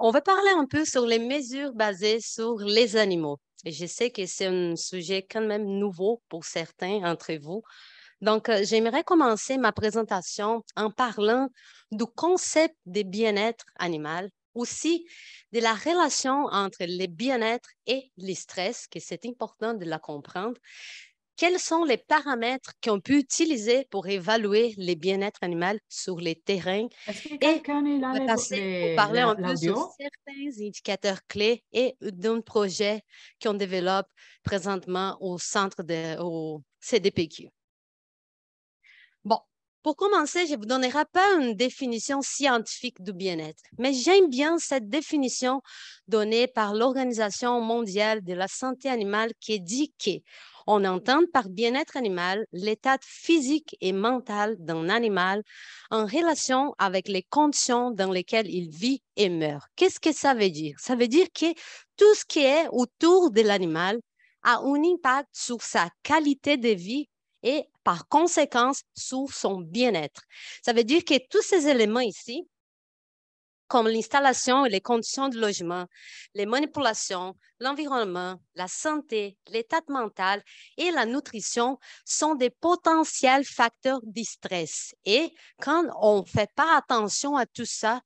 On va parler un peu sur les mesures basées sur les animaux. Et je sais que c'est un sujet quand même nouveau pour certains d'entre vous. Donc, j'aimerais commencer ma présentation en parlant du concept de bien-être animal, aussi de la relation entre le bien-être et le stress, que c'est important de la comprendre. Quels sont les paramètres qu'on peut utiliser pour évaluer le bien-être animal sur les terrains? Est-ce que Et quelqu'un est on là va passer pour parler un peu sur l'audio? certains indicateurs clés et d'un projet qu'on développe présentement au CDPQ. Bon, pour commencer, je ne vous donnerai pas une définition scientifique du bien-être, mais j'aime bien cette définition donnée par l'Organisation mondiale de la santé animale qui dit qu'on entend par bien-être animal l'état physique et mental d'un animal en relation avec les conditions dans lesquelles il vit et meurt. Qu'est-ce que ça veut dire? Ça veut dire que tout ce qui est autour de l'animal a un impact sur sa qualité de vie et par conséquence sur son bien-être. Ça veut dire que tous ces éléments ici, comme l'installation et les conditions de logement, les manipulations, l'environnement, la santé, l'état mental et la nutrition sont des potentiels facteurs de stress. Et quand on ne fait pas attention à tout ça,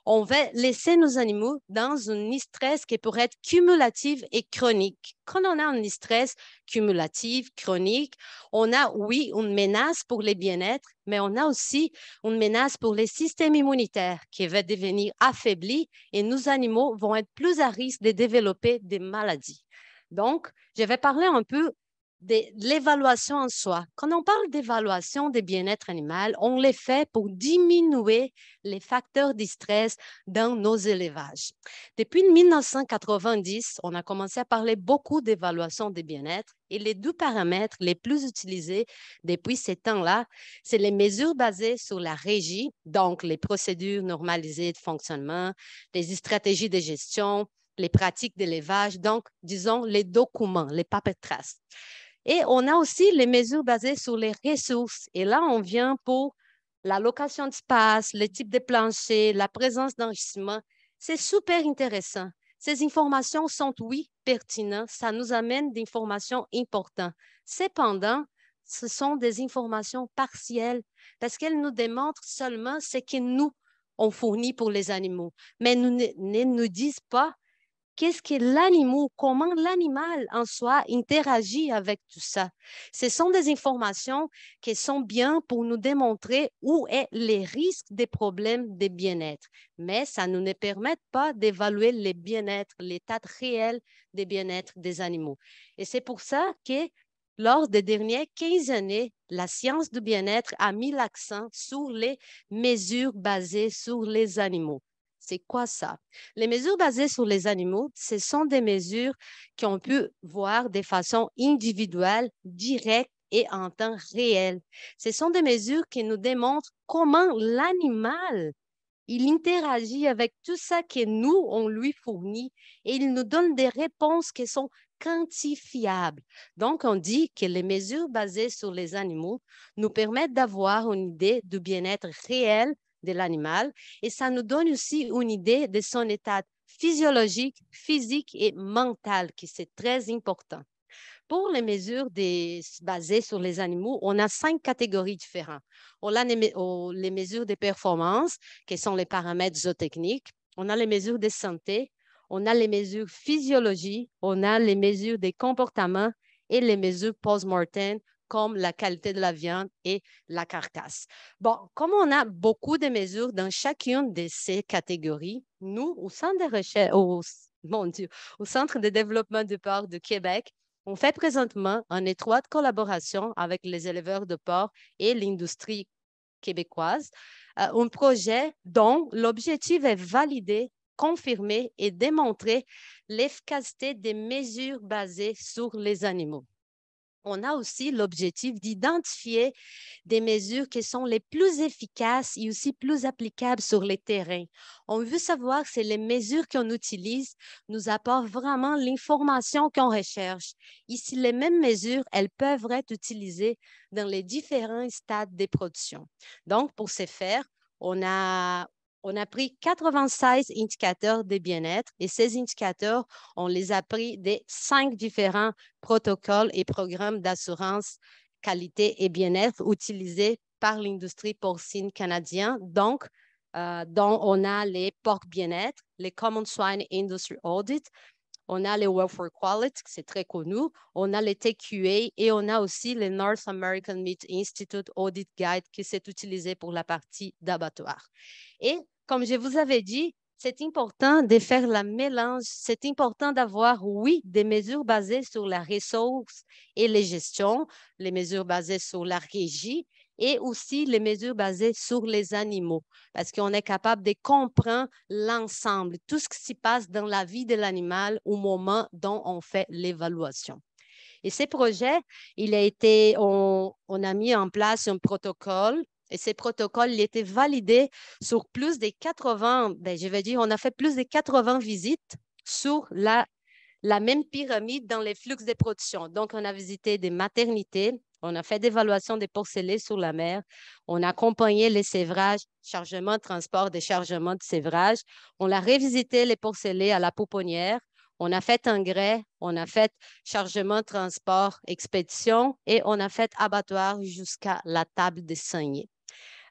on va laisser nos animaux dans un stress qui pourrait être cumulatif et chronique. Quand on a un stress cumulatif, chronique, on a, oui, une menace pour le bien-être, mais on a aussi une menace pour les systèmes immunitaires qui va devenir affaibli et nos animaux vont être plus à risque de développer des maladies. Donc, je vais parler un peu de l'évaluation en soi. Quand on parle d'évaluation des bien-être animal, on les fait pour diminuer les facteurs de stress dans nos élevages. Depuis 1990, on a commencé à parler beaucoup d'évaluation des bien-être et les deux paramètres les plus utilisés depuis ces temps-là, c'est les mesures basées sur la régie, donc les procédures normalisées de fonctionnement, les stratégies de gestion, les pratiques d'élevage, donc disons les documents, les paper traces. Et on a aussi les mesures basées sur les ressources. Et là, on vient pour la location d'espace, le type de plancher, la présence d'enrichissement. C'est super intéressant. Ces informations sont, oui, pertinentes. Ça nous amène d'informations importantes. Cependant, ce sont des informations partielles parce qu'elles nous démontrent seulement ce que nous, on fournit pour les animaux. Mais ne nous disent pas qu'est-ce que l'animal, comment l'animal en soi interagit avec tout ça. Ce sont des informations qui sont bien pour nous démontrer où est les risques des problèmes de bien-être, mais ça ne nous permet pas d'évaluer le bien-être, l'état réel des bien-être des animaux. Et c'est pour ça que lors des dernières 15 années, la science du bien-être a mis l'accent sur les mesures basées sur les animaux. C'est quoi ça? Les mesures basées sur les animaux, ce sont des mesures qu'on peut voir de façon individuelle, directe et en temps réel. Ce sont des mesures qui nous démontrent comment l'animal il interagit avec tout ça que nous, on lui fournit et il nous donne des réponses qui sont quantifiables. Donc, on dit que les mesures basées sur les animaux nous permettent d'avoir une idée du bien-être réel de l'animal et ça nous donne aussi une idée de son état physiologique, physique et mental, qui c'est très important. Pour les mesures basées sur les animaux, on a 5 catégories différentes. On a les mesures de performance, qui sont les paramètres zootechniques. On a les mesures de santé. On a les mesures physiologie. On a les mesures des comportements et les mesures post-mortem, comme la qualité de la viande et la carcasse. Bon, comme on a beaucoup de mesures dans chacune de ces catégories, nous, au Centre de recherche, mon Dieu, au Centre de développement du porc de Québec, on fait présentement en étroite collaboration avec les éleveurs de porc et l'industrie québécoise un projet dont l'objectif est valider, confirmer et démontrer l'efficacité des mesures basées sur les animaux. On a aussi l'objectif d'identifier des mesures qui sont les plus efficaces et aussi plus applicables sur les terrains. On veut savoir si les mesures qu'on utilise nous apportent vraiment l'information qu'on recherche. Ici, les mêmes mesures, elles peuvent être utilisées dans les différents stades de production. Donc, pour ce faire, on a On a pris 96 indicateurs de bien-être et ces indicateurs, on les a pris des 5 différents protocoles et programmes d'assurance qualité et bien-être utilisés par l'industrie porcine canadienne. Donc, dont on a les porcs bien-être, les Common Swine Industry Audit, on a les Welfare Quality, c'est très connu, on a les TQA et on a aussi les North American Meat Institute Audit Guide qui s'est utilisé pour la partie d'abattoir. Et comme je vous avais dit, c'est important de faire la mélange, c'est important d'avoir, oui, des mesures basées sur la ressource et les gestions, les mesures basées sur la régie et aussi les mesures basées sur les animaux, parce qu'on est capable de comprendre l'ensemble, tout ce qui se passe dans la vie de l'animal au moment dont on fait l'évaluation. Et ces projets, on a mis en place un protocole et ces protocoles il étaient validés sur plus de 80, je vais dire, on a fait plus de 80 visites sur la même pyramide dans les flux de production. Donc, on a visité des maternités, on a fait des évaluations des porcelets sur la mer, on a accompagné les sévrages, chargement, transport, déchargement de sévrage, on a revisité les porcelets à la pouponnière, on a fait engrais, on a fait chargement, transport, expédition et on a fait abattoir jusqu'à la table de saignée.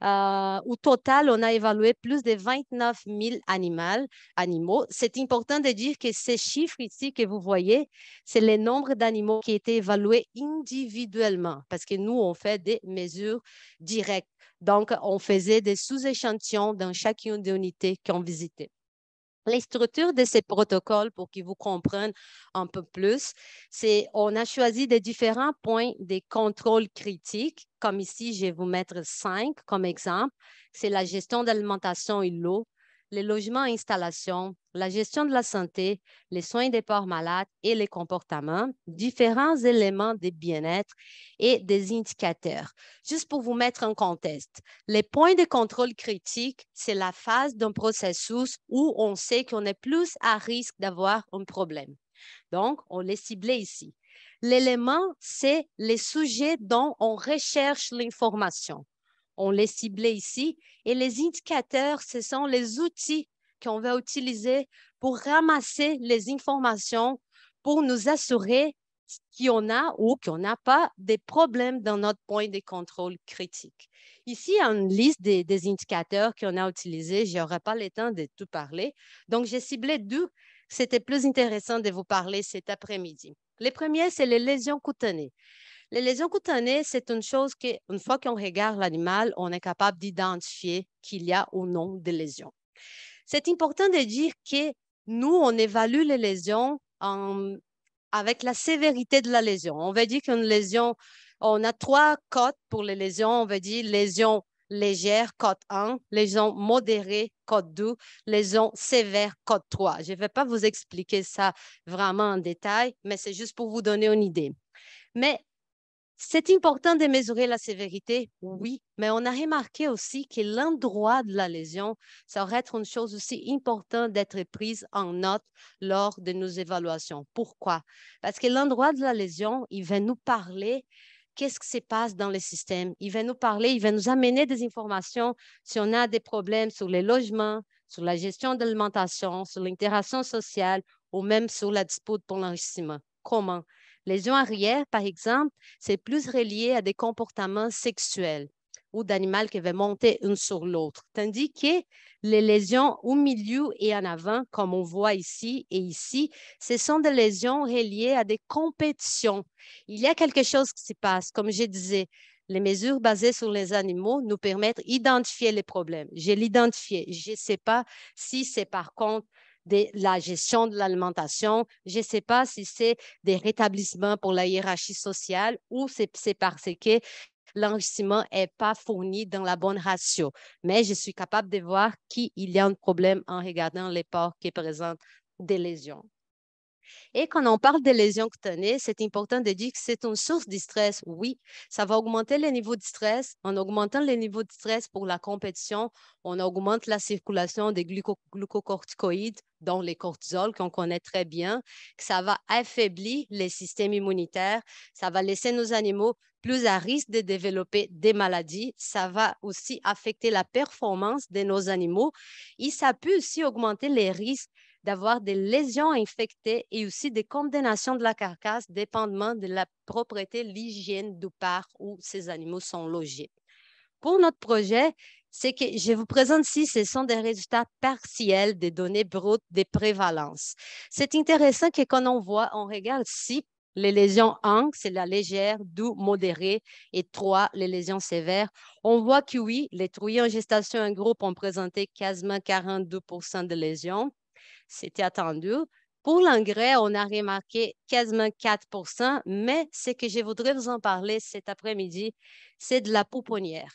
Au total, on a évalué plus de 29 000 animaux. C'est important de dire que ces chiffres ici que vous voyez, c'est le nombre d'animaux qui étaient évalués individuellement parce que nous, on fait des mesures directes. Donc, on faisait des sous-échantillons dans chacune des unités qu'on visitait. Les structures de ces protocoles, pour qu'ils vous comprennent un peu plus, c'est on a choisi des différents points de contrôle critiques, comme ici, je vais vous mettre 5 comme exemple. C'est la gestion de l'alimentation et l'eau, les logements et installations, la gestion de la santé, les soins des porcs malades et les comportements, différents éléments de bien-être et des indicateurs. Juste pour vous mettre en contexte, les points de contrôle critique, c'est la phase d'un processus où on sait qu'on est plus à risque d'avoir un problème. Donc, on les ciblait ici. L'élément, c'est les sujets dont on recherche l'information. On les ciblait ici. Et les indicateurs, ce sont les outils qu'on va utiliser pour ramasser les informations pour nous assurer qu'il y en a ou qu'il n'y a pas des problèmes dans notre point de contrôle critique. Ici, il y a une liste des indicateurs qu'on a utilisés. Je n'aurai pas le temps de tout parler. Donc, j'ai ciblé deux. C'était plus intéressant de vous parler cet après-midi. Le premier, c'est les lésions cutanées. Les lésions cutanées, c'est une chose qu'une fois qu'on regarde l'animal, on est capable d'identifier qu'il y a ou non des lésions. C'est important de dire que nous, on évalue les lésions avec la sévérité de la lésion. On va dire qu'une lésion, on a 3 cotes pour les lésions. On va dire lésion légère, cote 1, lésion modérée, cote 2, lésion sévère, cote 3. Je ne vais pas vous expliquer ça vraiment en détail, mais c'est juste pour vous donner une idée. Mais c'est important de mesurer la sévérité, oui, mais on a remarqué aussi que l'endroit de la lésion, ça aurait être une chose aussi importante d'être prise en note lors de nos évaluations. Pourquoi? Parce que l'endroit de la lésion, il va nous parler qu'est-ce qui se passe dans le système. Il va nous parler, il va nous amener des informations si on a des problèmes sur les logements, sur la gestion de l'alimentation, sur l'interaction sociale ou même sur la dispute pour l'enrichissement. Comment? Lésions arrière, par exemple, c'est plus relié à des comportements sexuels ou d'animaux qui vont monter une sur l'autre. Tandis que les lésions au milieu et en avant, comme on voit ici et ici, ce sont des lésions reliées à des compétitions. Il y a quelque chose qui se passe. Comme je disais, les mesures basées sur les animaux nous permettent d'identifier les problèmes. Je l'identifié. Je ne sais pas si c'est par contre de la gestion de l'alimentation. Je ne sais pas si c'est des rétablissements pour la hiérarchie sociale ou c'est parce que l'enrichissement n'est pas fourni dans la bonne ratio. Mais je suis capable de voir qu'il y a un problème en regardant les porcs qui présentent des lésions. Et quand on parle de lésions cutanées, c'est important de dire que c'est une source de stress. Oui, ça va augmenter le niveau de stress. En augmentant le niveau de stress pour la compétition, on augmente la circulation des glucocorticoïdes, dont les cortisol qu'on connaît très bien. Ça va affaiblir les systèmes immunitaires. Ça va laisser nos animaux plus à risque de développer des maladies. Ça va aussi affecter la performance de nos animaux et ça peut aussi augmenter les risques d'avoir des lésions infectées et aussi des condamnations de la carcasse dépendamment de la propreté, l'hygiène du parc où ces animaux sont logés. Pour notre projet, c'est que je vous présente ici, ce sont des résultats partiels des données brutes des prévalences. C'est intéressant que quand on voit, on regarde ici, les lésions 1, c'est la légère, 2, modérée, et 3, les lésions sévères. On voit que oui, les trouilles en gestation en groupe ont présenté quasiment 42% de lésions. C'était attendu. Pour l'engrais, on a remarqué quasiment 4%, mais ce que je voudrais vous en parler cet après-midi, c'est de la pouponnière.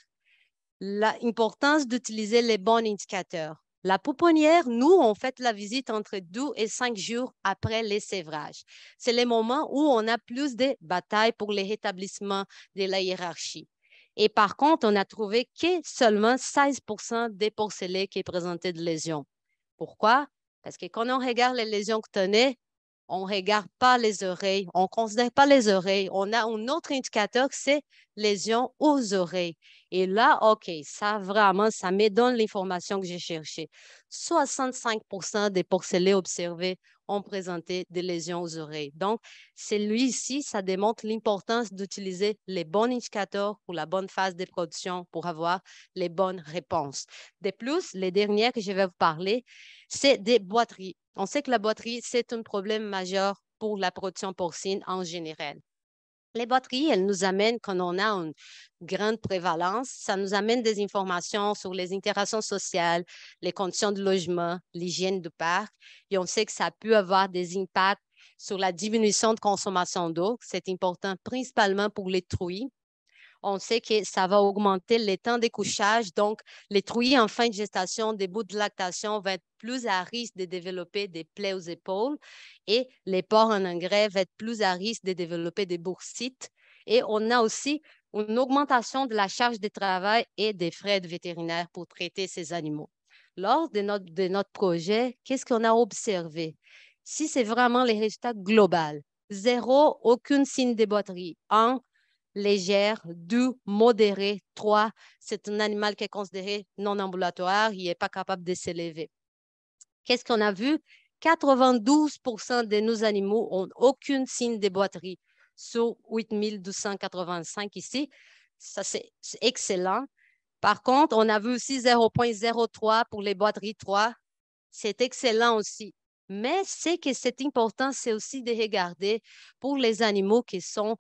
L'importance d'utiliser les bons indicateurs. La pouponnière, nous, on fait la visite entre 2 et 5 jours après les sévrages. C'est le moment où on a plus de batailles pour le rétablissement de la hiérarchie. Et par contre, on a trouvé que seulement 16% des porcelets qui présentaient de lésions. Pourquoi? Parce que quand on regarde les lésions cutanées, on ne regarde pas les oreilles, on ne considère pas les oreilles. On a un autre indicateur, c'est lésions aux oreilles. Et là, OK, ça vraiment, ça me donne l'information que j'ai cherchée. 65% des porcelets observés ont présenté des lésions aux oreilles. Donc, celui-ci, ça démontre l'importance d'utiliser les bons indicateurs pour la bonne phase de production pour avoir les bonnes réponses. De plus, les dernières que je vais vous parler, c'est des boiteries. On sait que la boiterie, c'est un problème majeur pour la production porcine en général. Les boiteries, elles nous amènent, quand on a une grande prévalence, ça nous amène des informations sur les interactions sociales, les conditions de logement, l'hygiène du parc. Et on sait que ça peut avoir des impacts sur la diminution de consommation d'eau. C'est important principalement pour les trouilles. On sait que ça va augmenter les temps de couchage. Donc, les trouilles en fin de gestation, des bouts de lactation vont être plus à risque de développer des plaies aux épaules et les porcs en engrais vont être plus à risque de développer des boursites. Et on a aussi une augmentation de la charge de travail et des frais de vétérinaire pour traiter ces animaux. Lors de notre projet, qu'est-ce qu'on a observé? Si c'est vraiment les résultats globaux, zéro, aucune signe de boiterie. Légère, 2, modéré, 3, c'est un animal qui est considéré non ambulatoire, il n'est pas capable de s'élever. Qu'est-ce qu'on a vu? 92% de nos animaux n'ont aucun signe de boiterie sur 8285 ici. Ça, c'est excellent. Par contre, on a vu aussi 0,03 pour les boiteries 3. C'est excellent aussi. Mais ce que c'est important, c'est aussi de regarder pour les animaux qui sont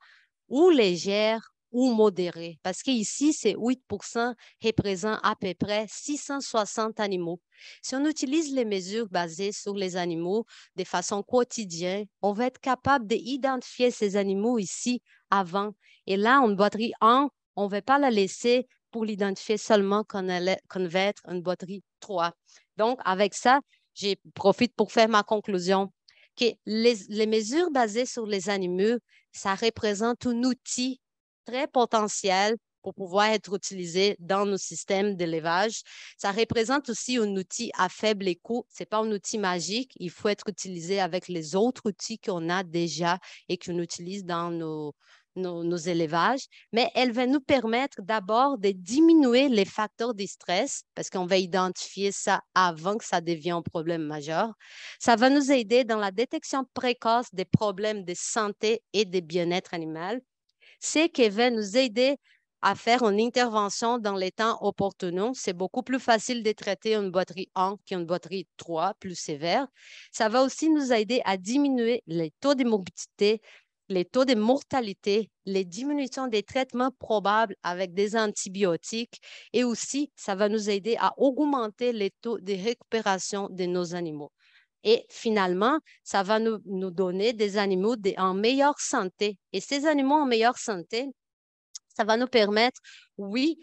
ou légères ou modérées. Parce qu'ici, c'est 8% représente à peu près 660 animaux. Si on utilise les mesures basées sur les animaux de façon quotidienne, on va être capable d'identifier ces animaux ici avant. Et là, une boiterie 1, on ne va pas la laisser pour l'identifier seulement quand elle va être une boiterie 3. Donc, avec ça, je profite pour faire ma conclusion que les mesures basées sur les animaux, ça représente un outil très potentiel pour pouvoir être utilisé dans nos systèmes d'élevage. Ça représente aussi un outil à faible coût. Ce n'est pas un outil magique. Il faut être utilisé avec les autres outils qu'on a déjà et qu'on utilise dans nos élevages, mais elle va nous permettre d'abord de diminuer les facteurs de stress parce qu'on va identifier ça avant que ça devienne un problème majeur. Ça va nous aider dans la détection précoce des problèmes de santé et de bien-être animal. C'est qui va nous aider à faire une intervention dans les temps opportuns. C'est beaucoup plus facile de traiter une boiterie 1 qu'une boiterie 3, plus sévère. Ça va aussi nous aider à diminuer les taux de morbidité, les taux de mortalité, les diminutions des traitements probables avec des antibiotiques et aussi, ça va nous aider à augmenter les taux de récupération de nos animaux. Et finalement, ça va nous donner des animaux en meilleure santé. Et ces animaux en meilleure santé, ça va nous permettre, oui,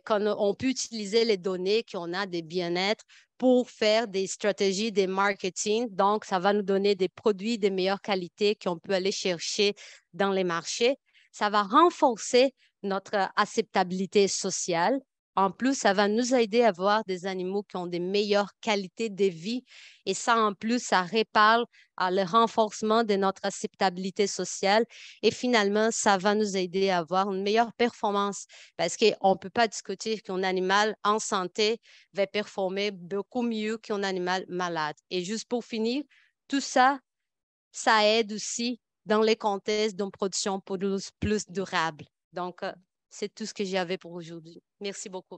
qu'on peut utiliser les données qu'on a des bien-être pour faire des stratégies de marketing. Donc, ça va nous donner des produits de meilleure qualité qu'on peut aller chercher dans les marchés. Ça va renforcer notre acceptabilité sociale En plus, ça va nous aider à avoir des animaux qui ont des meilleures qualités de vie. Et ça, en plus, ça répare à le renforcement de notre acceptabilité sociale. Et finalement, ça va nous aider à avoir une meilleure performance parce qu'on ne peut pas discuter qu'un animal en santé va performer beaucoup mieux qu'un animal malade. Et juste pour finir, tout ça, ça aide aussi dans les contextes d'une production plus durable. Donc, c'est tout ce que j'avais pour aujourd'hui. Merci beaucoup.